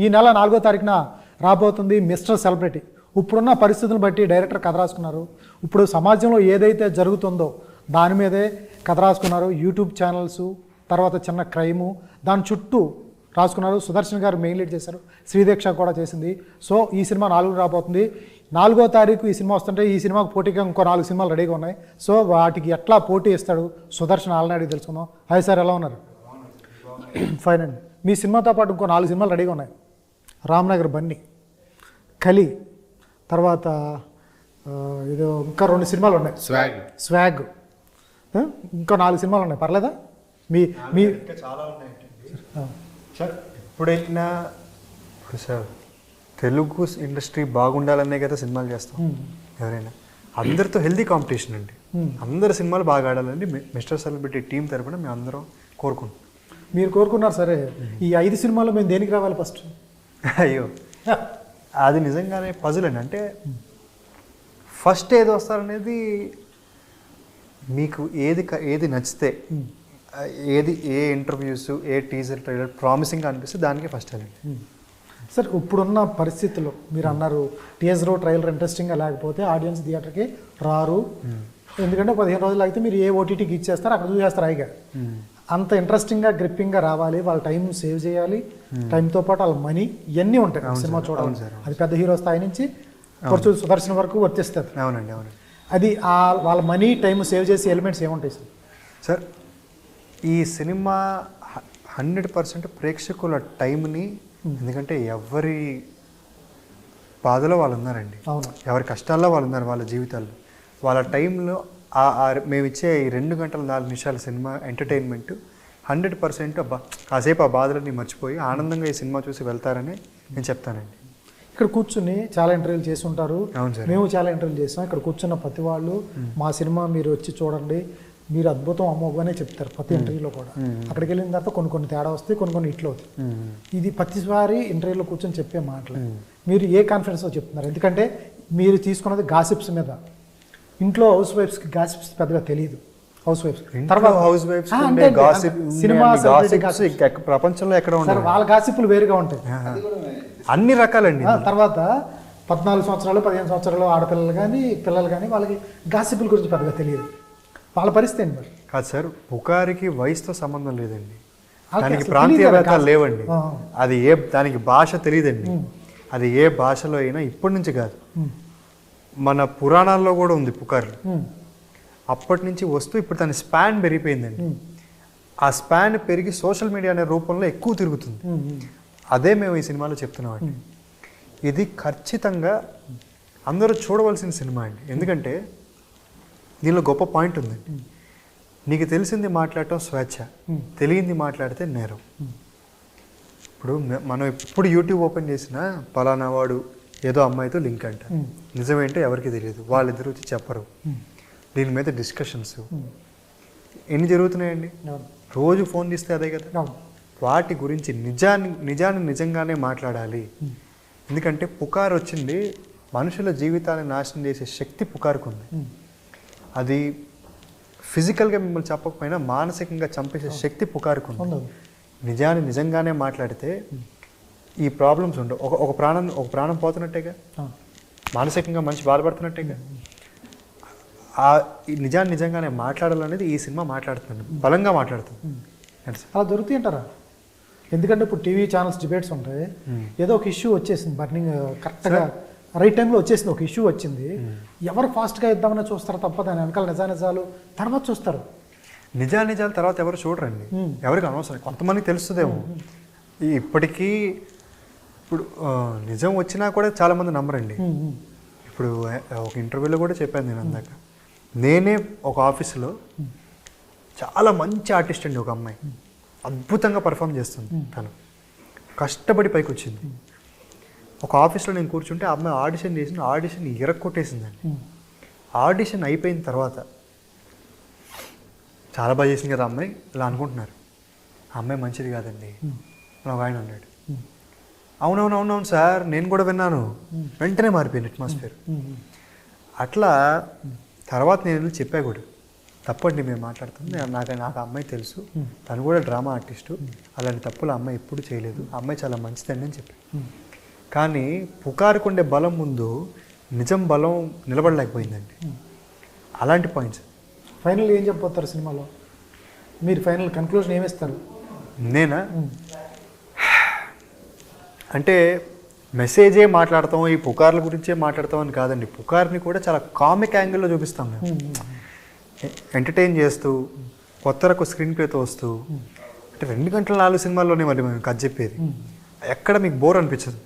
ఈ నెల 4వ తారీఖున రాబోతుంది మిస్టర్ సెలబ్రిటీ. ఇప్పుడున్న పరిస్థితులను బట్టి డైరెక్టర్ కథ రాసుకున్నారు. ఇప్పుడు సమాజంలో ఏదైతే జరుగుతుందో దాని మీదే కథ రాసుకున్నారు. యూట్యూబ్ ఛానల్స్, తర్వాత చిన్న క్రైము, దాని చుట్టూ రాసుకున్నారు. సుదర్శన్ గారు మెయిన్ లీడ్ చేశారు, శ్రీదీక్ష కూడా చేసింది. సో ఈ సినిమా 4 రాబోతుంది. 4వ తారీఖు ఈ సినిమా వస్తుంటే ఈ సినిమాకు పోటీగా ఇంకో 4 సినిమాలు రెడీగా ఉన్నాయి. సో వాటికి ఎట్లా పోటీ ఇస్తాడు సుదర్శన్ ఆల్రెడీ తెలుసుకుందాం. హాయ్ సార్, ఎలా ఉన్నారు? ఫైన్ అండి. మీ సినిమాతో పాటు ఇంకో 4 సినిమాలు రెడీగా ఉన్నాయి. రామ్నగర్ బన్నీ, కలి, తర్వాత ఇది ఇంకా 2 సినిమాలు ఉన్నాయి. స్వాగ్, ఇంకా 4 సినిమాలు ఉన్నాయి. పర్లేదా? మీ ఇంకా చాలా ఉన్నాయి సార్. ఎప్పుడైనా ఇప్పుడు సార్ తెలుగు ఇండస్ట్రీ బాగుండాలనే కదా సినిమాలు చేస్తాం. ఎవరైనా అందరితో హెల్దీ కాంపిటీషన్ అండి. అందరు సినిమాలు బాగా ఆడాలండి మిస్టర్ సెలబ్రిటీ టీం తరపున మేము అందరం కోరుకుంటాం. మీరు కోరుకున్నారు సరే. ఈ 5 సినిమాలు మేము దేనికి రావాలి ఫస్ట్? అయ్యో, అది నిజంగానే పజిల్ అండి. అంటే ఫస్ట్ ఏది వస్తారనేది మీకు ఏది నచ్చితే, ఏ ఇంటర్వ్యూస్, ఏ టీజర్ ట్రైలర్ ప్రామిసింగ్గా అనిపిస్తే దానికి ఫస్ట్ వెళ్ళండి. సార్ ఇప్పుడున్న పరిస్థితుల్లో మీరు అన్నారు టీజర్ ట్రైలర్ ఇంట్రెస్టింగ్గా లేకపోతే ఆడియన్స్ థియేటర్కి రారు. ఎందుకంటే 15 రోజులు అయితే మీరు ఏ ఓటీటీకి ఇచ్చేస్తారు, అక్కడ చూసేస్తారు. అయిగా అంత ఇంట్రెస్టింగ్గా గ్రిప్పింగ్గా రావాలి, వాళ్ళ టైం సేవ్ చేయాలి, టైంతో పాటు వాళ్ళ మనీ ఇవన్నీ ఉంటాయి సినిమా చూడాలి. అది పెద్ద హీరో స్థాయి నుంచి పరచు సుదర్శన్ వరకు వర్తిస్తుంది. అవునండి, అవునండి. అది వాళ్ళ మనీ టైం సేవ్ చేసే ఎలిమెంట్స్ ఏముంటాయి సార్? సార్ ఈ సినిమా 100% ప్రేక్షకుల టైంని, ఎందుకంటే ఎవరి బాధలో వాళ్ళు ఉన్నారండి, ఎవరి కష్టాల్లో వాళ్ళు ఉన్నారు, వాళ్ళ జీవితాల్లో, వాళ్ళ టైంలో మేము ఇచ్చే ఈ 2 గంటల 4 నిమిషాల సినిమా ఎంటర్టైన్మెంట్ 100% కాసేపు ఆ బాధలన్నీ మర్చిపోయి ఆనందంగా ఈ సినిమా చూసి వెళ్తారని నేను చెప్తానండి. ఇక్కడ కూర్చుని చాలా ఇంటర్వ్యూలు చేసి ఉంటారు, మేము చాలా ఇంటర్వ్యూలు చేస్తాం. ఇక్కడ కూర్చున్న ప్రతి వాళ్ళు మా సినిమా మీరు వచ్చి చూడండి, మీరు అద్భుతం అమ్మోగానే చెప్తారు ప్రతి ఇంటర్వ్యూలో కూడా. అక్కడికి వెళ్ళిన తర్వాత కొన్ని తేడా వస్తాయి, కొన్ని ఇట్లు అవుతాయి. ఇది ప్రతిసారి ఇంటర్వ్యూలో కూర్చొని చెప్పే మాటలు. మీరు ఏ కాన్ఫిడెన్స్తో చెప్తున్నారు? ఎందుకంటే మీరు తీసుకున్నది గాసిప్స్ మీద. ఇంట్లో హౌస్ వైఫ్స్కి గాసిప్స్ పెద్దగా తెలియదు. హౌస్ వైఫ్స్ తర్వాత హౌస్ వైఫ్స్ సినిమా ప్రపంచంలో ఎక్కడ ఉంటారు, వాళ్ళ గాసిప్లు వేరుగా ఉంటాయి, అన్ని రకాలండి. తర్వాత 14 సంవత్సరాలు 15 సంవత్సరాలు ఆడపిల్లలు కానీ పిల్లలు కానీ వాళ్ళకి గాసిపుల గురించి పెద్దగా తెలియదు. వాళ్ళ పరిస్థితి ఏంటి మరి? కాదు సార్, పుకారికి వయసుతో సంబంధం లేదండి, దానికి ప్రాంతీయ భేదాలు లేవండి, అది దానికి భాష తెలియదండి. అది ఏ భాషలో అయినా ఇప్పటి నుంచి కాదు, మన పురాణాల్లో కూడా ఉంది పుకార్లు. అప్పటి నుంచి వస్తూ ఇప్పుడు దాని స్పాన్ పెరిగిపోయిందండి. ఆ స్పాన్ పెరిగి సోషల్ మీడియా అనే రూపంలో ఎక్కువ తిరుగుతుంది. అదే మేము ఈ సినిమాలో చెప్తున్నామండి. ఇది ఖచ్చితంగా అందరూ చూడవలసిన సినిమా అండి. ఎందుకంటే దీనిలో గొప్ప పాయింట్ ఉందండి. నీకు తెలిసింది మాట్లాడటం స్వేచ్ఛ, తెలియంది మాట్లాడితే నేరం. ఇప్పుడు మనం ఎప్పుడు యూట్యూబ్ ఓపెన్ చేసినా పలానా వాడు ఏదో అమ్మాయితో లింక్ అంట, నిజమేంటో ఎవరికి తెలియదు, వాళ్ళిద్దరు వచ్చి చెప్పరు. దీని మీద డిస్కషన్స్ ఎన్ని జరుగుతున్నాయండి, రోజు ఫోన్ తీస్తే అదే కదా. వాటి గురించి నిజాన్ని నిజంగానే మాట్లాడాలి. ఎందుకంటే పుకారు వచ్చింది, మనుషుల జీవితాన్ని నాశనం చేసే శక్తి పుకారుకుంది. అది ఫిజికల్గా మిమ్మల్ని చెప్పకపోయినా మానసికంగా చంపేసే శక్తి పుకారుకుంది. నిజాన్ని నిజంగానే మాట్లాడితే ఈ ప్రాబ్లమ్స్ ఉండవు. ఒక ప్రాణం పోతున్నట్టేగా, మానసికంగా మనిషి బాధపడుతున్నట్టేగా. ఈ నిజాన్ని నిజంగానే మాట్లాడాలనేది ఈ సినిమా మాట్లాడుతుంది, బలంగా మాట్లాడుతుంది. అలా దొరుకుతాయి అంటారా? ఎందుకంటే ఇప్పుడు టీవీ ఛానల్స్ డిబేట్స్ ఉంటాయి, ఏదో ఒక ఇష్యూ వచ్చేసింది, బర్నింగ్ కరెక్ట్గా రైట్ టైంలో వచ్చేసింది, ఒక ఇష్యూ వచ్చింది, ఎవరు ఫాస్ట్గా ఇద్దామని చూస్తారు తప్ప దాని వెనకాల నిజాలు తర్వాత చూస్తారు. నిజాలు తర్వాత ఎవరు చూడరండి, ఎవరికి అనవసరం. కొంతమందికి తెలుస్తుందేమో. ఇప్పటికీ ఇప్పుడు నిజం వచ్చినా కూడా చాలామంది నమ్మరండి. ఇప్పుడు ఒక ఇంటర్వ్యూలో కూడా చెప్పాను నేను అందాక, నేనే ఒక ఆఫీసులో చాలా మంచి ఆర్టిస్ట్ అండి, ఒక అమ్మాయి అద్భుతంగా పర్ఫామ్ చేస్తుంది, తను కష్టపడి పైకి వచ్చింది. ఒక ఆఫీస్లో నేను కూర్చుంటే ఆ అమ్మాయి ఆడిషన్ చేసింది, ఆడిషన్ ఇరక్కొట్టేసిందండి. ఆడిషన్ అయిపోయిన తర్వాత చాలా బాగా చేసింది కదా అమ్మాయి, ఇలా అనుకుంటున్నారు. ఆ అమ్మాయి మంచిది కాదండి ఒక ఆయన అన్నాడు. అవునవును సార్, నేను కూడా విన్నాను. వెంటనే మారిపోయింది అట్మాస్ఫియర్. అట్లా తర్వాత నేను చెప్పా కూడా, తప్పండి మేము మాట్లాడుతాం, నాకు ఆ అమ్మాయి తెలుసు, తను కూడా డ్రామా ఆర్టిస్టు, అలాంటి తప్పులు ఆ అమ్మాయి ఎప్పుడు చేయలేదు, ఆ అమ్మాయి చాలా మంచిదండి అని చెప్పి. కానీ పుకారుకుండే బలం ముందు నిజం బలం నిలబడలేకపోయిందండి. అలాంటి పాయింట్స్. ఫైనల్ ఏం చెప్పబోతారు సినిమాలో? మీరు ఫైనల్ కన్క్లూజన్ ఏమిస్తారు? నేనా అంటే మెసేజే మాట్లాడతాం, ఈ పుకార్ల గురించే మాట్లాడతాం అని కాదండి. పుకార్ని కూడా చాలా కామిక్ యాంగిల్లో చూపిస్తాం మేము, ఎంటర్టైన్ చేస్తూ కొత్త రకం స్క్రీన్ ప్లేతో వస్తూ. అంటే 2 గంటల 4 సినిమాల్లోనే మరి మేము కథ చెప్పేది, ఎక్కడ మీకు బోర్ అనిపించదు.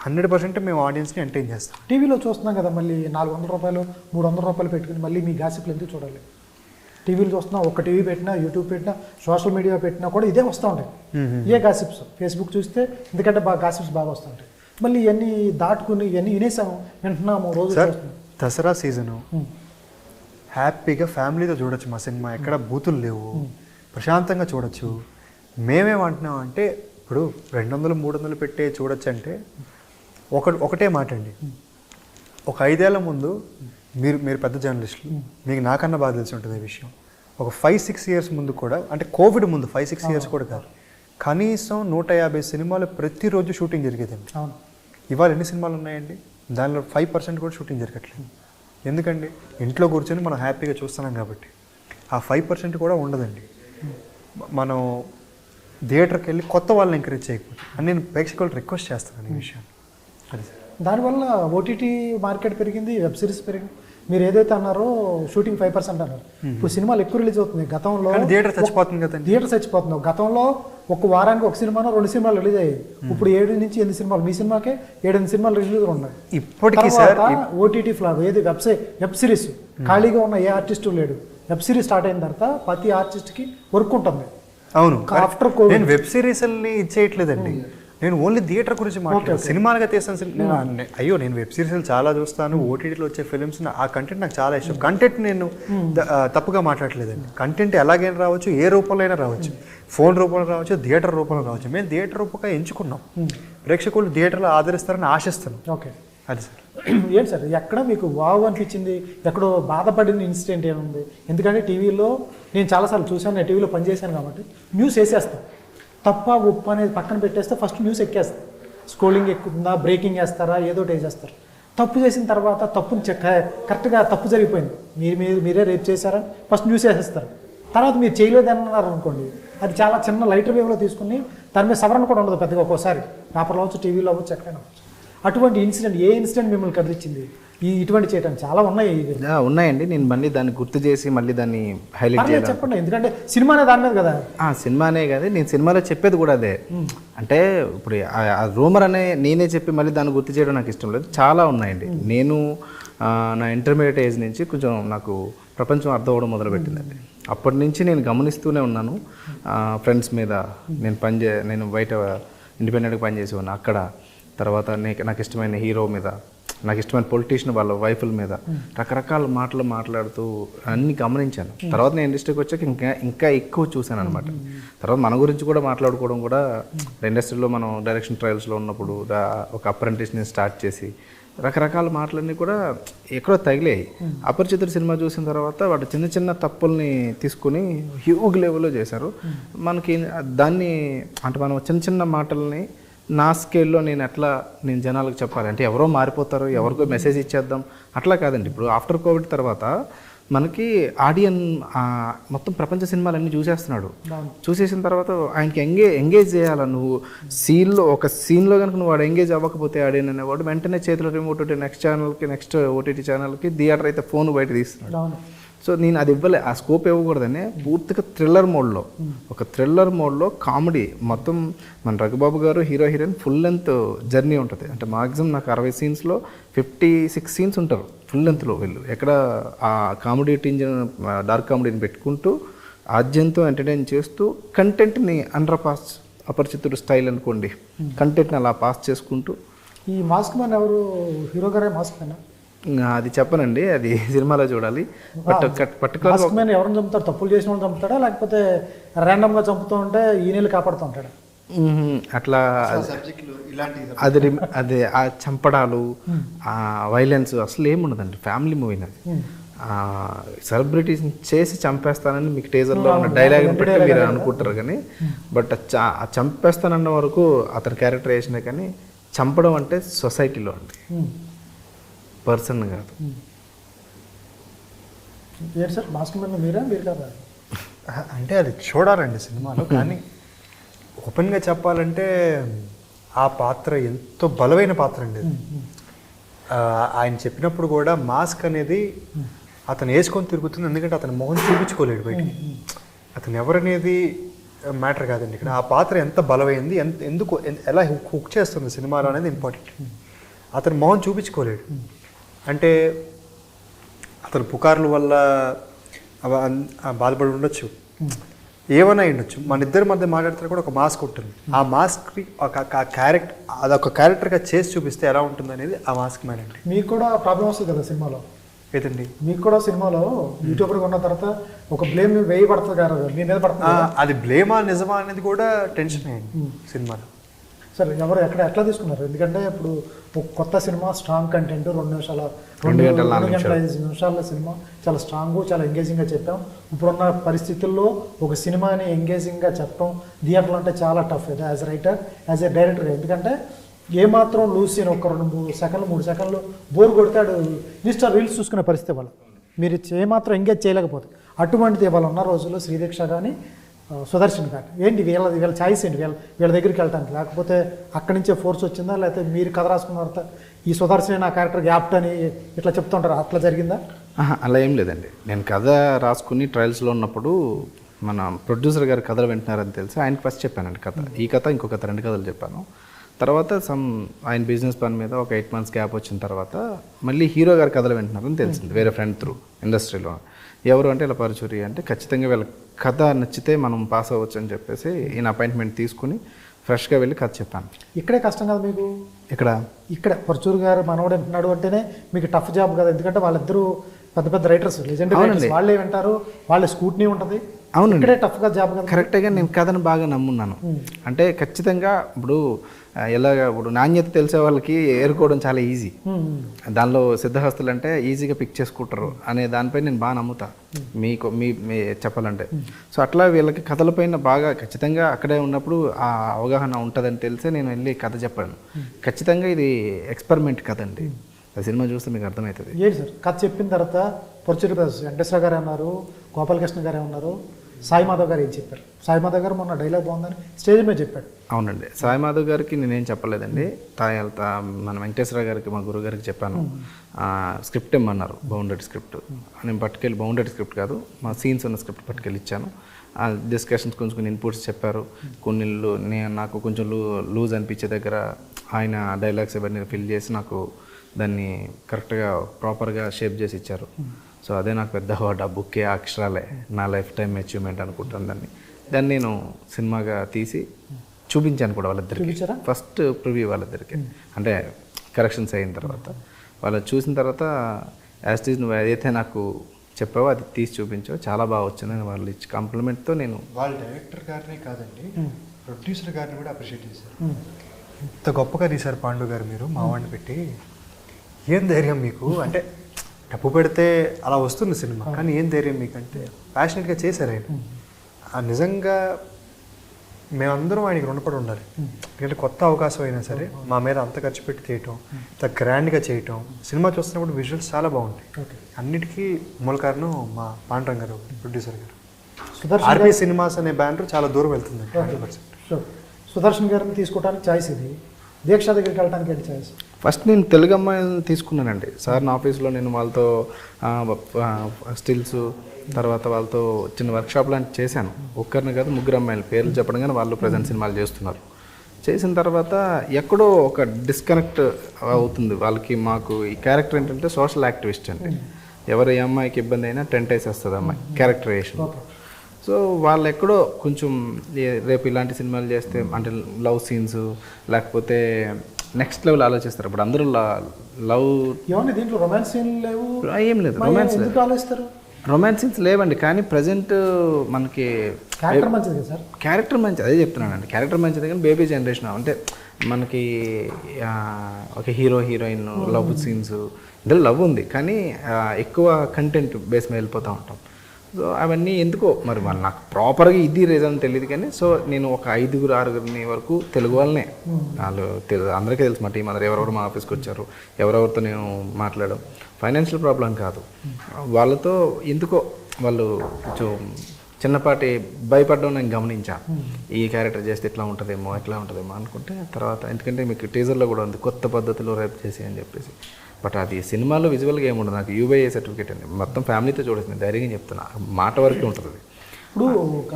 100% మేము ఆడియన్స్ని ఎంటర్టైన్ చేస్తాం. టీవీలో చూస్తున్నాం కదా, మళ్ళీ 400 రూపాయలు 300 రూపాయలు పెట్టుకుని మళ్ళీ మీ గాసిప్లు ఎందుకు చూడాలి? టీవీలు చూస్తున్నా, ఒక టీవీ పెట్టినా, యూట్యూబ్ పెట్టినా, సోషల్ మీడియా పెట్టినా కూడా ఇదే వస్తూ ఉంటాయి. ఏ గాసిప్స్ ఫేస్బుక్ చూస్తే ఎందుకంటే గాసిప్స్ బాగా వస్తూ ఉంటాయి. మళ్ళీ ఇవన్నీ దాటుకుని ఇవన్నీ వినేసాము, వింటున్నాము రోజు. దసరా సీజను హ్యాపీగా ఫ్యామిలీతో చూడొచ్చు మా సినిమా, ఎక్కడ బూతులు లేవు, ప్రశాంతంగా చూడొచ్చు. మేమేమంటున్నాం అంటే ఇప్పుడు 200-300 పెట్టే చూడొచ్చు అంటే ఒకటే మాట అండి. ఒక 5 ఏళ్ల ముందు మీరు పెద్ద జర్నలిస్టులు, మీకు నాకన్నా బాగా తెలిసి ఉంటుంది ఈ విషయం. ఒక 5-6 ఇయర్స్ ముందు కూడా, అంటే కోవిడ్ ముందు 5-6 ఇయర్స్ కూడా కాదు, కనీసం 150 సినిమాలు ప్రతిరోజు షూటింగ్ జరిగేదండి. ఇవాళ ఎన్ని సినిమాలు ఉన్నాయండి? దానిలో 5% కూడా షూటింగ్ జరగట్లేదు. ఎందుకండి? ఇంట్లో కూర్చొని మనం హ్యాపీగా చూస్తున్నాం కాబట్టి. ఆ 5% కూడా ఉండదండి. మనం థియేటర్కి వెళ్ళి కొత్త వాళ్ళని ఎంకరేజ్ చేయకపోతే అని నేను ప్రేక్షకులు రిక్వెస్ట్ చేస్తాను ఈ విషయాన్ని. అది సార్. దానివల్ల ఓటీటీ మార్కెట్ పెరిగింది, వెబ్ సిరీస్ పెరిగింది. మీరు ఏదైతే అన్నారో షూటింగ్ 5% అన్నారు. ఇప్పుడు సినిమాలు ఎక్కువ రిలీజ్ అవుతుంది. గతంలో థియేటర్ చచ్చిపోతుంది కదండి. థియేటర్ చచ్చిపోతుంది. గతంలో ఒక వారానికి 1 సినిమానో 2 సినిమాలు రిలీజ్ అయ్యాయి. ఇప్పుడు 7-8 సినిమాలు, మీ సినిమాకే 7-8 సినిమాలు రిలీజ్ ఉన్నాయి. ఇప్పటికీ సార్ ఓటీటీ ఫ్లాప్ ఏది వెబ్ సిరీస్ ఖాళీగా ఉన్న ఏ ఆర్టిస్టు లేడు. వెబ్ సిరీస్ స్టార్ట్ అయిన తర్వాత ప్రతి ఆర్టిస్ట్కి వర్క్ ఉంటుంది. అవును, ఆఫ్టర్ నేను వెబ్ సిరీస్ని ఇచ్చేయట్లేదండి, నేను ఓన్లీ థియేటర్ గురించి మాట్లాడాను. సినిమాలుగా తీస్తాను. అయ్యో, నేను వెబ్ సిరీస్లు చాలా చూస్తాను, ఓటీటీలో వచ్చే ఫిలిమ్స్, ఆ కంటెంట్ నాకు చాలా ఇష్టం. కంటెంట్ నేను తప్పుగా మాట్లాడలేదండి. కంటెంట్ ఎలాగైనా రావచ్చు, ఏ రూపంలో అయినా రావచ్చు, ఫోన్ రూపంలో రావచ్చు, థియేటర్ రూపంలో రావచ్చు. మేము థియేటర్ రూపంగా ఎంచుకున్నాం. ప్రేక్షకులు థియేటర్లో ఆదరిస్తారని ఆశిస్తున్నాం. ఓకే, అది సార్. ఏంటి సార్ ఎక్కడ మీకు వావ్ అనిపించింది? ఎక్కడో బాధపడిన ఇన్సిడెంట్ ఏముంది? ఎందుకంటే టీవీలో నేను చాలాసార్లు చూశాను, నేను టీవీలో పనిచేశాను కాబట్టి న్యూస్ వేసేస్తాను. తప్ప ఉప్పు అనేది పక్కన పెట్టేస్తే ఫస్ట్ న్యూస్ ఎక్కేస్తారు. స్క్రోలింగ్ ఎక్కుతుందా, బ్రేకింగ్ వేస్తారా, ఏదో ఒకటి వేసేస్తారు. తప్పు చేసిన తర్వాత తప్పుని కరెక్ట్గా తప్పు జరిగిపోయింది, మీరే రేపు చేశారని ఫస్ట్ న్యూస్ వేసేస్తారు. తర్వాత మీరు చేయలేదన్నారు అనుకోండి, అది చాలా చిన్న లైటర్ వేవ్లో తీసుకుని దాని మీద సవరణ కూడా ఉండదు పెద్దగా. ఒక్కోసారి పేపర్లో అవ్వచ్చు, టీవీలో అవ్వచ్చు, ఎక్కడైనా అవ్వచ్చు. అటువంటి ఇన్సిడెంట్, ఏ ఇన్సిడెంట్ మిమ్మల్ని కదిలించింది? ఇటువంటి చేయడానికి చాలా ఉన్నాయండి. నేను మళ్ళీ దాన్ని గుర్తు చేసి మళ్ళీ దాన్ని హైలైట్ చేయాలి. చెప్పండి, ఎందుకంటే సినిమానే దాని మీద కదా. సినిమానే కదా, నేను సినిమాలో చెప్పేది కూడా అదే. అంటే ఇప్పుడు ఆ రూమర్ అనే నేనే చెప్పి మళ్ళీ దాన్ని గుర్తు చేయడం నాకు ఇష్టం లేదు. చాలా ఉన్నాయండి. నేను నా ఇంటర్మీడియట్ ఏజ్ నుంచి కొంచెం నాకు ప్రపంచం అర్థం అవ్వడం మొదలుపెట్టిందండి. అప్పటి నుంచి నేను గమనిస్తూనే ఉన్నాను ఫ్రెండ్స్ మీద. నేను బయట ఇండిపెండెంట్గా పనిచేసేవాడిని అక్కడ. తర్వాత నాకు ఇష్టమైన హీరో మీద, నాకు ఇష్టమైన పొలిటీషియన్ వాళ్ళ వైఫుల మీద రకరకాల మాటలు మాట్లాడుతూ అన్ని గమనించాను. తర్వాత నేను ఇండస్ట్రీకి వచ్చాక ఇంకా ఎక్కువ చూశాను అనమాట. తర్వాత మన గురించి కూడా మాట్లాడుకోవడం కూడా, ఇండస్ట్రీలో మనం డైరెక్షన్ ట్రయల్స్లో ఉన్నప్పుడు ఒక అప్రెంటిస్ని స్టార్ట్ చేసి రకరకాల మాటలన్నీ కూడా ఎక్కడో తగిలాయి. అపరిచితుడు సినిమా చూసిన తర్వాత వాటి చిన్న చిన్న తప్పుల్ని తీసుకుని హ్యూజ్ లెవెల్లో చేశారు. మనకి దాన్ని అంటే మనం చిన్న చిన్న మాటల్ని నా స్కేల్లో నేను జనాలకు చెప్పాలి అంటే ఎవరో మారిపోతారు, ఎవరికో మెసేజ్ ఇచ్చేద్దాం అట్లా కాదండి. ఇప్పుడు ఆఫ్టర్ కోవిడ్ తర్వాత మనకి మొత్తం ప్రపంచ సినిమాలన్నీ చూసేస్తున్నాడు. చూసేసిన తర్వాత ఆయనకి ఎంగేజ్ చేయాలి. నువ్వు ఒక సీన్లో కనుక నువ్వు వాడు ఎంగేజ్ అవ్వకపోతే ఆడియన్ అనేవాడు వెంటనే చేతిలో రిమోట్ నెక్స్ట్ ఛానల్కి, నెక్స్ట్ ఓటీటీ ఛానల్కి, థియేటర్ అయితే ఫోన్ బయట తీస్తున్నాడు. సో నేను అది ఆ స్కోప్ ఇవ్వకూడదని పూర్తిగా థ్రిల్లర్ మోడ్లో కామెడీ మొత్తం. మన రఘుబాబు గారు hero heroine full length journey ఉంటుంది. అంటే మాక్సిమం నాకు 60 సీన్స్లో 56 సీన్స్ ఉంటారు ఫుల్ లెంత్లో. వీళ్ళు ఎక్కడ ఆ కామెడీ డార్క్ కామెడీని పెట్టుకుంటూ ఆద్యంతో ఎంటర్టైన్ చేస్తూ కంటెంట్ని అపరిచితుడు స్టైల్ అనుకోండి, కంటెంట్ని అలా పాస్ చేసుకుంటూ. ఈ మాస్క్ మ్యాన్ ఎవరు? హీరో గారే మాస్క్ మ్యాన్? అది చెప్పనండి, అది సినిమాలో చూడాలి. మాస్క్ మ్యాన్ ఎవరిని చంపుతాడు? తప్పులు చేసిన వాళ్ళు చంపుతాడా, లేకపోతే ర్యాండమ్గా చంపుతూ ఉంటే ఈయనలు కాపాడుతూ ఉంటాడా? అట్లా అది ఆ చంపడాలు, ఆ వైలెన్స్ అసలు ఏముండదండి. ఫ్యామిలీ మూవీని అది. సెలబ్రిటీస్ని చేసి చంపేస్తానని మీకు టేజర్లో ఉన్న డైలాగ్ని బట్టి మీరు అనుకుంటారు కానీ బట్ ఆ చంపేస్తానన్న వరకు అతని క్యారెక్టర్ వేసినా కానీ చంపడం అంటే సొసైటీలో అండి, పర్సన్ కాదు. ఏంటి సార్ మాస్టర్ మ్యాన్ మీరు కదా? అంటే అది చూడాలండి సినిమాలో, కానీ ఓపెన్గా చెప్పాలంటే ఆ పాత్ర ఎంతో బలమైన పాత్ర అండి. ఆయన చెప్పినప్పుడు కూడా మాస్క్ అనేది అతను వేసుకొని తిరుగుతుంది, ఎందుకంటే అతను మొహం చూపించుకోలేడు బయటికి. అతను ఎవరనేది మ్యాటర్ కాదండి ఇక్కడ. ఆ పాత్ర ఎంత బలమైంది, ఎందుకు ఎలా హుక్ చేస్తుంది సినిమాలో అనేది ఇంపార్టెంట్. అతను మొహం చూపించుకోలేడు అంటే అతను పుకార్ల వల్ల బాధపడి ఉండొచ్చు, ఏమైనా ఉండొచ్చు. మన ఇద్దరి మధ్య మాట్లాడితే కూడా ఒక మాస్క్ ఉంటుంది. ఆ మాస్క్కి ఒక క్యారెక్టర్, అదొక క్యారెక్టర్గా చేసి చూపిస్తే ఎలా ఉంటుంది అనేది ఆ మాస్క్ మ్యాన్ అండి. మీకు కూడా ప్రాబ్లం వస్తుంది కదా సినిమాలో? ఏదండి? మీకు కూడా సినిమాలో యూట్యూబర్గా ఉన్న తర్వాత ఒక బ్లేమ్ వేయబడుతుంది కదా మీ మీద పడుతుంది. అది బ్లేమా నిజమా అనేది కూడా టెన్షన్ అయ్యింది సినిమాలో. సరే ఎవరు ఎట్లా తీసుకున్నారు? ఎందుకంటే ఇప్పుడు ఒక కొత్త సినిమా, స్ట్రాంగ్ కంటెంట్, 2 గంటల 5 నిమిషాల సినిమా, చాలా స్ట్రాంగ్, చాలా ఎంగేజింగ్గా చెప్పాం. ఇప్పుడున్న పరిస్థితుల్లో ఒక సినిమాని ఎంగేజింగ్గా చెప్పడం థియేటర్లో అంటే చాలా టఫ్ ఇది as writer, as a director. ఎందుకంటే ఏమాత్రం లూజ్ సీన్ ఒక 2-3 సెకండ్లు 3 సెకండ్లు బోర్ కొడతాడు, ఇన్స్టా రీల్స్ చూసుకునే పరిస్థితి వాళ్ళు. మీరు ఏమాత్రం ఎంగేజ్ చేయలేకపోతే అటువంటిది వాళ్ళు ఉన్న రోజుల్లో శ్రీదీక్ష కానీ సుదర్శన్ గారు ఏంటి వీళ్ళ ఛాయిస్ ఏంటి? వీళ్ళ దగ్గరికి వెళ్ళటానికి, లేకపోతే అక్కడి నుంచే ఫోర్స్ వచ్చిందా, లేకపోతే మీరు కథ రాసుకున్న తర్వాత ఈ సుదర్శన్ నా క్యారెక్టర్ యాప్ట్ అని ఇట్లా చెప్తుంటారు, అట్లా జరిగిందా? అలా ఏం లేదండి. నేను కథ రాసుకుని ట్రయల్స్లో ఉన్నప్పుడు మన ప్రొడ్యూసర్ గారు కథలు వింటున్నారని తెలిసి ఆయనకి ఫస్ట్ చెప్పానండి కథ, ఈ కథ ఇంకో కథ, 2 కథలు చెప్పాను. తర్వాత ఆయన బిజినెస్ పని మీద ఒక 8 months గ్యాప్ వచ్చిన తర్వాత మళ్ళీ హీరో గారు కథలు వింటున్నారని తెలిసింది వేరే ఫ్రెండ్ త్రూ ఇండస్ట్రీలో. ఎవరు అంటే ఇలా పరుచూరి అంటే ఖచ్చితంగా వీళ్ళ కథ నచ్చితే మనం పాస్ అవ్వచ్చు అని చెప్పేసి ఈయన అపాయింట్మెంట్ తీసుకుని ఫ్రెష్గా వెళ్ళి కథ చెప్పాను. ఇక్కడే కష్టం కదా మీకు? ఇక్కడ పరుచూరి గారు మనోడు వింటున్నాడు అంటేనే మీకు టఫ్ జాబ్ కదా, ఎందుకంటే వాళ్ళిద్దరూ పెద్ద పెద్ద రైటర్స్, లెజెండరీ రైటర్స్, వాళ్ళే వింటారు, వాళ్ళ స్కూట్నీ ఉంటుంది. అవునండి, ఇక్కడే టఫ్గా జాబ్ కదా. కరెక్ట్గా నేను కథను బాగా నమ్మున్నాను. అంటే ఖచ్చితంగా ఇప్పుడు ఇప్పుడు నాణ్యత తెలిసే వాళ్ళకి ఏరుకోవడం చాలా ఈజీ, దానిలో సిద్ధహస్తులు అంటే ఈజీగా పిక్ చేసుకుంటారు అనే దానిపై నేను బాగా నమ్ముతా మీ చెప్పాలంటే. సో అట్లా వీళ్ళకి కథలపైన బాగా ఖచ్చితంగా అక్కడే ఉన్నప్పుడు ఆ అవగాహన ఉంటుందని తెలిసే నేను వెళ్ళి కథ చెప్పాను. ఖచ్చితంగా ఇది ఎక్స్పెరిమెంట్ కథ అండి, ఆ సినిమా చూస్తే మీకు అర్థమవుతుంది. ఏంటి సార్ కథ చెప్పిన తర్వాత పరుచూరి వెంకటేశ్వర గారు ఉన్నారు, గోపాలకృష్ణ గారే ఉన్నారు, సాయి మాధవ్ గారు ఏం చెప్పారు? సాయి మాధవ్ గారు మొన్న డైలాగ్ బాగుందని స్టేజ్ మీద చెప్పాడు. అవునండి, సాయి మాధవ్ గారికి నేనేం చెప్పలేదండి. మన వెంకటేశ్వర గారికి, మా గురువు గారికి చెప్పాను. స్క్రిప్ట్ ఇమ్మన్నారు, బౌండెడ్ స్క్రిప్ట్. నేను పట్టుకెళ్ళి, బౌండెడ్ స్క్రిప్ట్ కాదు, మా సీన్స్ ఉన్న స్క్రిప్ట్ పట్టుకెళ్ళి ఇచ్చాను. ఆ డిస్కషన్స్ కొంచెం ఇన్పుట్స్ చెప్పారు. కొన్ని నాకు కొంచెం లూజ్ అనిపించే దగ్గర ఆయన డైలాగ్స్ ఇవన్నీ ఫిల్ చేసి నాకు దాన్ని కరెక్ట్గా ప్రాపర్గా షేప్ చేసి ఇచ్చారు. సో అదే నాకు పెద్ద అవార్డు, ఆ బుక్కే, ఆ అక్షరాలే నా లైఫ్ టైం అచీవ్మెంట్ అనుకుంటాను దాన్ని నేను సినిమాగా తీసి చూపించాను కూడా వాళ్ళిద్దరికి. ఫస్ట్ ప్రివ్యూ వాళ్ళిద్దరికి, అంటే కరెక్షన్స్ అయిన తర్వాత వాళ్ళు చూసిన తర్వాత యాజ్ ఇట్ ఈజ్ నువ్వు ఏదైతే నాకు చెప్పావో అది తీసి చూపించావు, చాలా బాగా వచ్చిందని వాళ్ళు ఇచ్చి కాంప్లిమెంట్తో నేను వాళ్ళ డైరెక్టర్ గారినే కాదండి, ప్రొడ్యూసర్ గారిని కూడా అప్రిషియేట్ చేశారు. ఇంత గొప్పగా తీశారు పాండు గారు, మీరు మా వాడిని పెట్టి. ఏం ధైర్యం మీకు? అంటే డబ్బు పెడితే అలా వస్తుంది సినిమా, కానీ ఏం ధైర్యం మీకు అంటే ప్యాషనెట్గా చేశారు ఆయన. నిజంగా మేమందరం ఆయనకి రుణపడి ఉండాలి. ఎందుకంటే కొత్త అవకాశం అయినా సరే మా మీద అంత ఖర్చు పెట్టి చేయటం, అంత గ్రాండ్గా చేయటం, సినిమా చూస్తున్నప్పుడు విజువల్స్ చాలా బాగుంటాయి. అన్నిటికీ మూల కారణం మా పాండురంగ గారు, ప్రొడ్యూసర్ గారు. ఆర్పీ సినిమాస్ అనే బ్యానర్ చాలా దూరం వెళ్తుంది. సుదర్శన్ గారిని తీసుకోవడానికి ఛాయిస్ ఇది, దీక్ష దగ్గరికి వెళ్ళడానికి ఏంటి ఛాయిస్? ఫస్ట్ నేను తెలుగు అమ్మాయిని తీసుకున్నానండి. సార్ నా ఆఫీస్లో నేను వాళ్ళతో స్టిల్స్, తర్వాత వాళ్ళతో చిన్న వర్క్షాప్ లాంటి చేశాను. ఒక్కరిని కాదు, 3 అమ్మాయిల పేర్లు చెప్పడం కానీ వాళ్ళు ప్రజెంట్ సినిమాలు చేస్తున్నారు. చేసిన తర్వాత ఎక్కడో ఒక డిస్కనెక్ట్ అవుతుంది వాళ్ళకి. మాకు ఈ క్యారెక్టర్ ఏంటంటే సోషల్ యాక్టివిస్ట్ అండి. ఎవరు ఏ అమ్మాయికి ఇబ్బంది అయినా టెంట్ వేసేస్తుంది అమ్మాయి క్యారెక్టరైజేషన్. సో వాళ్ళు ఎక్కడో కొంచెం రేపు ఇలాంటి సినిమాలు చేస్తే అంటే లవ్ సీన్స్ లేకపోతే నెక్స్ట్ లెవెల్ ఆలోచిస్తారు. ఇప్పుడు అందరూ లవ్ దీంట్లో రొమాన్స్ సీన్ లేవు, ఏం లేదు. రొమాన్స్ సీన్స్ లేవండి, కానీ ప్రజెంట్ మనకి క్యారెక్టర్ మంచిది కదా సార్. క్యారెక్టర్ మంచిది, అదే చెప్తున్నానండి. క్యారెక్టర్ మంచిది కానీ బేబీ జనరేషన్ అంటే మనకి ఒక హీరో హీరోయిన్ లవ్ సీన్స్ ఇందులో లవ్ ఉంది, కానీ ఎక్కువ కంటెంట్ బేస్ మీద వెళ్ళిపోతూ ఉంటాం. సో అవన్నీ ఎందుకో మరి నాకు ప్రాపర్గా ఇది రీజన్ తెలియదు, కానీ సో నేను ఒక 5-6 వరకు తెలుగు వాళ్ళనే, వాళ్ళు అందరికీ తెలుసు మా టీం అందరూ ఎవరెవరు మా ఆఫీస్కి వచ్చారు, ఎవరెవరితో నేను మాట్లాడడం ఫైనాన్షియల్ ప్రాబ్లం కాదు, వాళ్ళతో ఎందుకో వాళ్ళు కొంచెం చిన్నపాటి భయపడడం నేను గమనించా. ఈ క్యారెక్టర్ చేస్తే ఇట్లా ఉంటుందేమో అనుకుంటే తర్వాత, ఎందుకంటే మీకు టీజర్లో కూడా ఉంది కొత్త పద్ధతిలో రేప్ చేసి అని చెప్పేసి. బట్ అది సినిమాలో విజువల్గా ఏముండదు, నాకు యూబీఐ సర్టిఫికేట్ అండి, మొత్తం ఫ్యామిలీతో చూడొచ్చు, నేను ధైర్యంగా చెప్తున్నా, మాట వరకే ఉంటుంది. ఇప్పుడు ఒక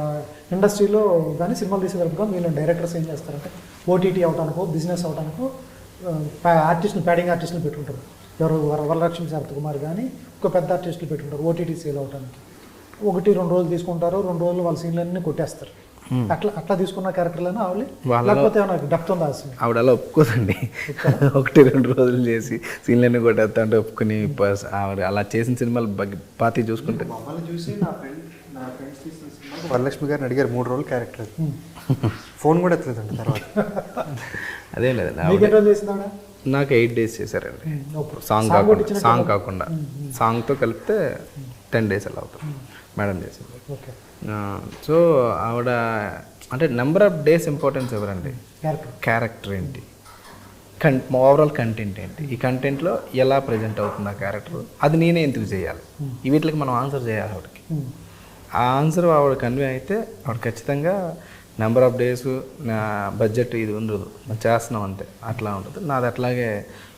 ఇండస్ట్రీలో కానీ సినిమాలు తీసేటప్పుడు మీరు డైరెక్టర్స్ ఏం చేస్తారంటే ఓటీటీ అవడానికో బిజినెస్ అవడానికో ఆర్టిస్టులు ప్యాడింగ్ ఆర్టిస్టులు పెట్టుకుంటారు. ఎవరు వరలక్ష్మి శారతకుమార్ కానీ ఒక పెద్ద ఆర్టిస్టులు పెట్టుకుంటారు ఓటీటీ సేల్ అవడానికి. 1-2 రోజులు తీసుకుంటారు, 2 రోజులు వాళ్ళ సీన్లన్నీ కొట్టేస్తారు. అట్లా తీసుకున్న క్యారెక్టర్లను ఆవిడ లేకపోతే డెప్త్ ఉందా? ఆవిడ అలా ఒప్పుకోదండి, 1-2 రోజులు చేసి సీన్లన్నీ కొట్టేస్తా అంటే ఒప్పుకుని ఆవిడ అలా చేసిన సినిమాలు పాతి చూసుకుంటే మమ్మల్ని చూసి నా ఫ్రెండ్స్ తీసిన సినిమాకి వరలక్ష్మి గారిని అడిగారు 3 రోజులు క్యారెక్టర్, ఫోన్ కూడా ఎత్తలేదండి తర్వాత. అదే లేదు, నాకు 8 days చేశారండి, సాంగ్ కాకుండా సాంగ్తో కలిపితే 10 days అలా అవుతుంది మేడం చేసింది. సో ఆవిడ అంటే నెంబర్ ఆఫ్ డేస్ ఇంపార్టెన్స్ ఎవరండి, క్యారెక్టర్ ఏంటి, ఓవరాల్ కంటెంట్ ఏంటి, ఈ కంటెంట్లో ఎలా ప్రజెంట్ అవుతుంది ఆ క్యారెక్టర్, అది నేనే ఎందుకు చేయాలి, ఈ వీటికి మనం ఆన్సర్ చేయాలి ఆవిడకి. ఆ ఆన్సర్ ఆవిడ కన్వే అయితే ఆవిడ ఖచ్చితంగా నెంబర్ ఆఫ్ డేస్ బడ్జెట్ ఇది ఉండదు, మనం చేస్తున్నాం అంతే, అట్లా ఉంటుంది. నాది అట్లాగే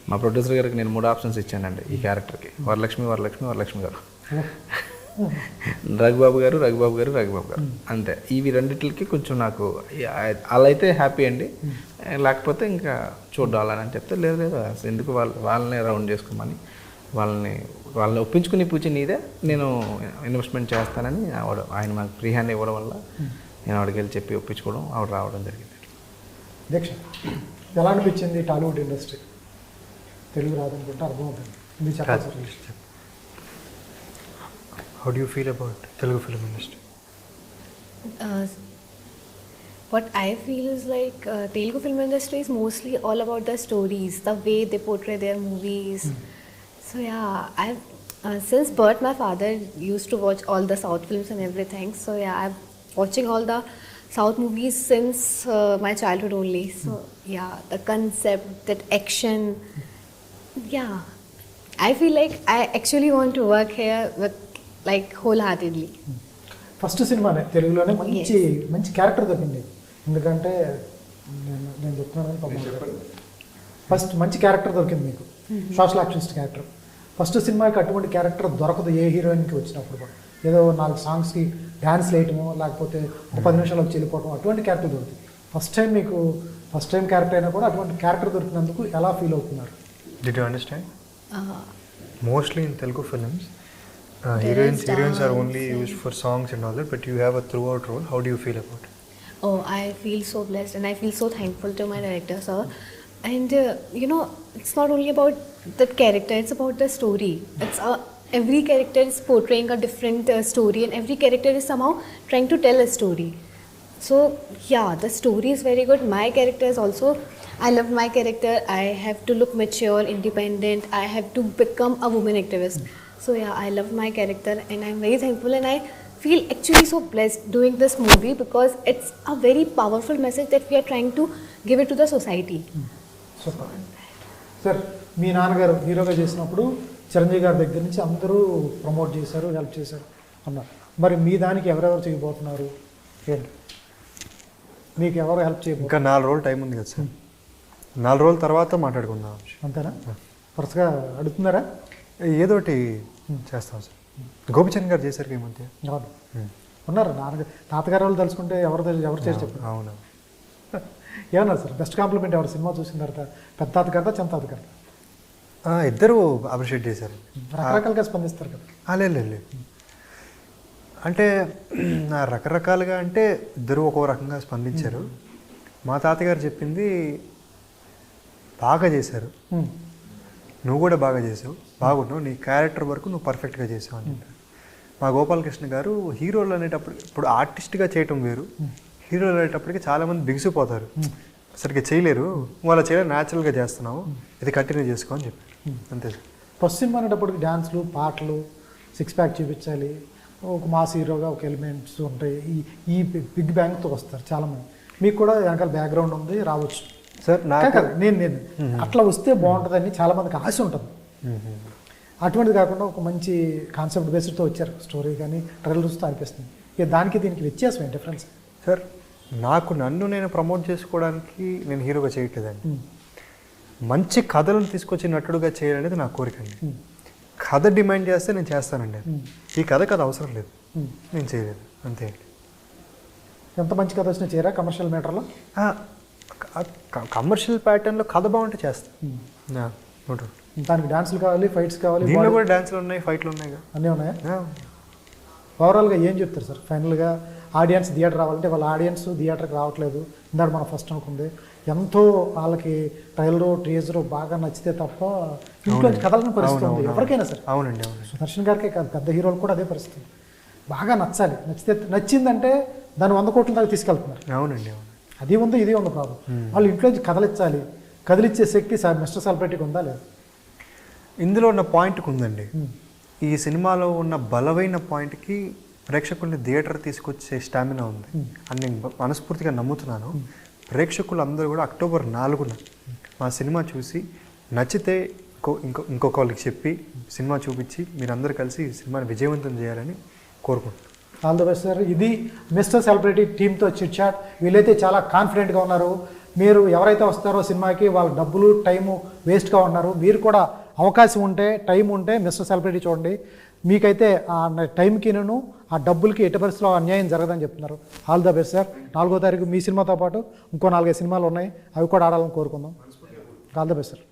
మా ప్రొడ్యూసర్ గారికి నేను 3 ఆప్షన్స్ ఇచ్చానండి ఈ క్యారెక్టర్కి, వరలక్ష్మి గారు, రఘుబాబు గారు అంతే. ఇవి రెండిట్లకి కొంచెం నాకు అలా అయితే హ్యాపీ అండి, లేకపోతే ఇంకా చూడాలని చెప్తే లేదు ఎందుకు వాళ్ళని రౌండ్ చేసుకోమని వాళ్ళని ఒప్పించుకుని పూచి నీదే నేను ఇన్వెస్ట్మెంట్ చేస్తానని ఆయన మాకు ఫ్రీ హ్యాండ్ ఇవ్వడం వల్ల నేను ఆవిడకి వెళ్ళి చెప్పి ఒప్పించుకోవడం, ఆవిడ రావడం జరిగింది. దీక్ష ఎలా అనిపించింది టాలీవుడ్ ఇండస్ట్రీ? తెలుగు రాదనుకుంటే అర్థమవుతుంది, ఇది చెప్పాల్సి. How do you feel about Telugu film industry? What I feel is like Telugu film industry is mostly all about the stories, the way they portray their movies. So yeah, I've since birth my father used to watch all the South films and everything. So yeah, I'm watching all the South movies since my childhood only. So yeah, the concept, that action, yeah, I feel like I actually want to work here with like wholeheartedly. First సినిమానే తెలుగులోనే మంచి character దొరికింది, ఎందుకంటే నేను చెప్తున్నాను first మంచి character దొరికింది మీకు, సోషల్ యాక్టివిస్ట్ క్యారెక్టర్. ఫస్ట్ సినిమాకి అటువంటి క్యారెక్టర్ దొరకదు ఏ హీరోయిన్కి వచ్చినప్పుడు కూడా. ఏదో 4 సాంగ్స్కి డ్యాన్స్ వేయటమో లేకపోతే 10 నిమిషాలకు వెళ్ళిపోవటం అటువంటి క్యారెక్టర్ దొరుకుతుంది. ఫస్ట్ టైం క్యారెక్టర్ అయినా కూడా అటువంటి క్యారెక్టర్ దొరికినందుకు ఎలా ఫీల్ అవుతున్నారు? Did you understand? Mostly in Telugu films, heroines are only used for songs and all that, but you have a throughout role. How do you feel about it? Oh, I feel so blessed and I feel so thankful to my director, sir. And it's not only about the character, it's about the story. It's every character is portraying a different story, and every character is somehow trying to tell a story. So yeah, the story is very good. My character is also, I love my character. I have to look mature, independent. I have to become a woman activist. So yeah, I love my character and I'm very thankful, and I feel actually so blessed doing this movie because it's a very powerful message that we are trying to give it to the society. Super sir. మీ నాన్నగారు హీరోగా చేసినప్పుడు చిరంజీవి గారి దగ్గర నుంచి అందరూ promote చేశారు, help చేశారు అన్నారు. మరి మీ దానికి ఎవరెవరు చేయబోతున్నారు, ఏంటి మీకు ఎవరు హెల్ప్ చేయబోతున్నారు? ఇంకా 4 రోజులు టైం ఉంది కదా సార్, 4 రోజుల తర్వాత మాట్లాడుకుందాం. అంతేనా? వరుసగా అడుగుతున్నారా? ఏదోటి చేస్తాం సార్. గోపిచంద్ గారు చేశారు ఈ మధ్య. అవును, ఉన్నారు. తాతగారు వాళ్ళు తలుచుకుంటే ఎవరు చేసి చెప్పారు? అవును. ఏమన్నారు సార్ బెస్ట్ కాంప్లిమెంట్ ఎవరు సినిమా చూసిన తర్వాత? పెద్ద తాతగారిదా చిన్న తాతగారు? ఇద్దరు అప్రిషియేట్ చేశారు. రకరకాలుగా స్పందిస్తారు కదా? లేదు అంటే రకరకాలుగా అంటే ఇద్దరు ఒక్కో రకంగా స్పందించారు. మా తాతగారు చెప్పింది బాగా చేశారు, నువ్వు కూడా బాగా చేసావు, బాగున్నావు, నీ క్యారెక్టర్ వరకు నువ్వు పర్ఫెక్ట్గా చేసావు అని చెప్పారు. మా గోపాలకృష్ణ గారు హీరోలు అనేటప్పుడు, ఇప్పుడు ఆర్టిస్ట్గా చేయటం వేరు, హీరోలు అనేటప్పటికి చాలామంది బిగిసిపోతారు. సరిగ్గా చేయలేరు, వాళ్ళ చేయలేరు, న్యాచురల్గా చేస్తున్నావు, ఇది కంటిన్యూ చేసుకో అని చెప్పారు. అంతే సార్. ఫస్ట్ సినిమా అనేటప్పటికి డ్యాన్స్లు, పాటలు, సిక్స్ ప్యాక్ చూపించాలి, ఒక మాస్ హీరోగా ఒక ఎలిమెంట్స్ ఉంటాయి. ఈ బిగ్ బ్యాంగ్తో వస్తారు చాలామంది. మీకు కూడా వెనకాల బ్యాక్గ్రౌండ్ ఉంది, రావచ్చు సార్. నాకు నేను అట్లా వస్తే బాగుంటుందని చాలామందికి ఆశ ఉంటుంది. అటువంటిది కాకుండా ఒక మంచి కాన్సెప్ట్ బేస్డ్తో వచ్చారు, స్టోరీ కానీ ట్రైలర్స్తో అనిపిస్తుంది. ఇక దానికి దీనికి వ్యత్యాసం ఏంటి, డిఫరెన్స్? సార్ నాకు నన్ను నేను ప్రమోట్ చేసుకోవడానికి నేను హీరోగా చేయట్లేదండి. మంచి కథలను తీసుకొచ్చి నటుడుగా చేయాలనేది నా కోరిక అండి. కథ డిమాండ్ చేస్తే నేను చేస్తానండి. ఈ కథ అవసరం లేదు, నేను చేయలేదు, అంతే అండి. ఎంత మంచి కథ వచ్చినా చేయరా కమర్షియల్ మ్యాటర్లో? కమర్షియల్ ప్యాటర్న్లో కథ బాగుంటే చేస్తాను. దానికి డాన్సులు కావాలి, ఫైట్స్ కావాలి. దీనిలో కూడా డాన్సులు ఉన్నాయి, ఫైట్లు ఉన్నాయి, అన్నీ ఉన్నాయా? ఓవరాల్గా ఏం చెప్తారు సార్ ఫైనల్గా? ఆడియన్స్ థియేటర్ రావాలంటే వాళ్ళ ఆడియన్స్ థియేటర్కి రావట్లేదు. ఇందాక మనం ఫస్ట్ అనుకుంది ఎంతో వాళ్ళకి ట్రైలరు, టీజరు బాగా నచ్చితే తప్ప ఇంట్లో కథలను పరిస్థితుంది ఎవరికైనా సరే. అవునండి, అవును. సుదర్శన్ గారికే కాదు, పెద్ద హీరోలు కూడా అదే పరిస్థితి. బాగా నచ్చాలి, నచ్చిందంటే దాన్ని 100 కోట్ల దాకా తీసుకెళ్తున్నారు. అవునండి, అవును. అది ఉంది, ఇది ఉంది ప్రాబ్లం. వాళ్ళు ఇంట్లోంచి కథలిచ్చాలి, కదిలిచ్చే శక్తి మిస్టర్ సెలబ్రిటీకి ఉందా లేదు? ఇందులో ఉన్న పాయింట్కి ఉందండి. ఈ సినిమాలో ఉన్న బలమైన పాయింట్కి ప్రేక్షకుల్ని థియేటర్ తీసుకొచ్చే స్టామినా ఉంది అని నేను మనస్ఫూర్తిగా నమ్ముతున్నాను. ప్రేక్షకులు అందరూ కూడా అక్టోబర్ 4న మా సినిమా చూసి నచ్చితే ఇంకొకరికి చెప్పి సినిమా చూపించి మీరందరూ కలిసి ఈ సినిమాని విజయవంతం చేయాలని కోరుకుంటున్నాను. All the best sir. ఇది మిస్టర్ సెలబ్రిటీ టీంతో చిట్ చాట్. వీళ్ళైతే చాలా కాన్ఫిడెంట్గా ఉన్నారు. మీరు ఎవరైతే వస్తారో సినిమాకి వాళ్ళ డబ్బులు, టైము వేస్ట్గా ఉన్నారు. మీరు కూడా అవకాశం ఉంటే, టైం ఉంటే మిస్టర్ సెలబ్రిటీ చూడండి. మీకైతే ఆ టైంకి నేను ఆ డబ్బులకి ఎట్టి పరిస్థితిలో అన్యాయం జరగదని చెప్తున్నారు. All the best sir. 4వ తారీఖు మీ సినిమాతో పాటు ఇంకో 4-5 సినిమాలు ఉన్నాయి, అవి కూడా ఆడాలని కోరుకుందాం. All the best sir.